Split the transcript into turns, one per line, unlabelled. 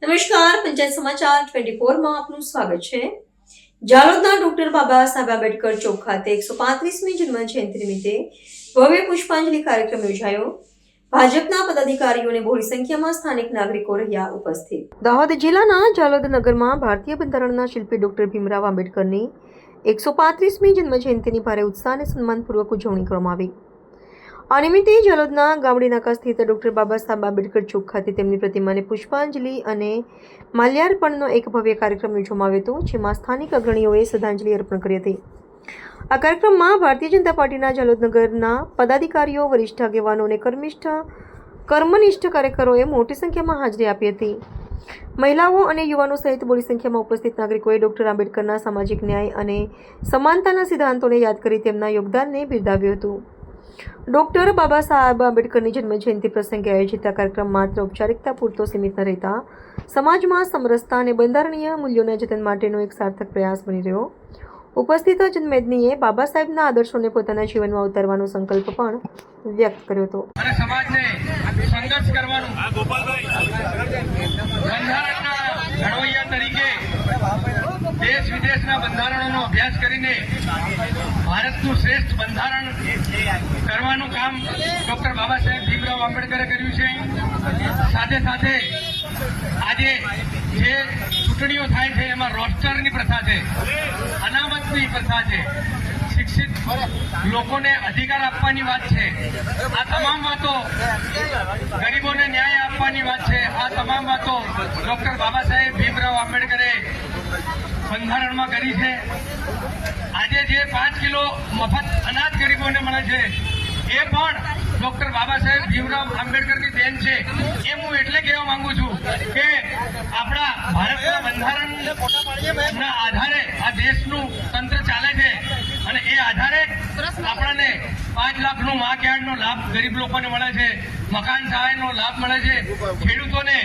નમસ્કાર, પંચાયત સમાચાર 24 માં આપનું સ્વાગત છે। જાલોદના ડોક્ટર બાબા સાહેબ આંબેડકર ચોક ખાતે 135મી જન્મ જયંતિ નિમિત્તે ભવ્ય પુષ્પાંજલિ કાર્યક્રમ યોજાયો। ભાજપના પદાધિકારીઓ અને બહોળી સંખ્યામાં સ્થાનિક નાગરિકો રહ્યા ઉપસ્થિત। દાહોદ જિલ્લાના જાલોદ નગરમાં ભારતીય બંધારણના શિલ્પી ડોક્ટર ભીમરાવ આંબેડકરની 135મી જન્મ જયંતિની ભારે ઉત્સાહ અને સન્માનપૂર્વક ઉજવણી કરવામાં આવી। આ નિમિત્તે જાલોદના ગામડી નાકા સ્થિત ડોક્ટર બાબા સાહેબ આંબેડકર ચોક ખાતે તેમની પ્રતિમાને પુષ્પાંજલિ અને માલ્યાર્પણનો એક ભવ્ય કાર્યક્રમ યોજવામાં આવ્યો હતો, જેમાં સ્થાનિક અગ્રણીઓએ શ્રદ્ધાંજલિ અર્પણ કરી હતી। આ કાર્યક્રમમાં ભારતીય જનતા પાર્ટીના જાલોદ નગરના પદાધિકારીઓ, વરિષ્ઠ આગેવાનો અને કર્મનિષ્ઠ કાર્યકરોએ મોટી સંખ્યામાં હાજરી આપી હતી। મહિલાઓ અને યુવાનો સહિત મોટી સંખ્યામાં ઉપસ્થિત નાગરિકોએ ડોક્ટર આંબેડકરના સામાજિક ન્યાય અને સમાનતાના સિદ્ધાંતોને યાદ કરી તેમના યોગદાનને બિરદાવ્યું હતું। ડોક્ટર બાબા સાહેબ આંબેડકરની જન્મજયંતિ પ્રસંગે આયોજિત આ કાર્યક્રમ માત્ર ઔપચારિકતા પૂરતો સીમિત ન રહેતા સમાજમાં સમરસતા અને બંધારણીય મૂલ્યોના જતન માટેનો એક સાર્થક પ્રયાસ બની રહ્યો। ઉપસ્થિત જનમેદનીએ બાબા સાહેબના આદર્શોને પોતાના જીવનમાં ઉતારવાનો સંકલ્પ પણ વ્યક્ત કર્યો હતો।
અને સમાજને સંઘર્ષ કરવાનું બંધારણના ઘડવૈયા તરીકે દેશ વિદેશના બંધારણોનો અભ્યાસ કરીને ભારતનું શ્રેષ્ઠ બંધારણ કરવાનું કામ ડોક્ટર બાબા સાહેબ ભીમરાવ આંબેડકરે કર્યું છે। સાથે સાથે આજે જે ચૂંટણીઓ થાય છે એમાં રોસ્ટરની પ્રથા છે, અનામતની પ્રથા છે, શિક્ષિત લોકોને અધિકાર આપવાની વાત છે। આ તમામ વાતો ગરીબોને ન્યાય આપવાની વાત છે। આ તમામ વાતો ડોક્ટર બાબા સાહેબ ભીમરાવ આંબેડકરે બંધારણમાં કરી છે। આજે જે 5 કિલો મફત અનાજ ગરીબોને મળે છે એ પણ ડોક્ટર બાબા સાહેબ ભીમરાવ આંબેડકરની દેન છે। એમ હું એટલે કહેવા માંગુ છું કે આપણા ભારતના બંધારણના આધારે આ દેશનું તંત્ર ચાલે છે અને એ આધારે આપણને 5 લાખનો મા કાર્ડનો લાભ ગરીબ લોકોને મળે છે, મકાન સહાયનો લાભ મળે છે, ખેડૂતોને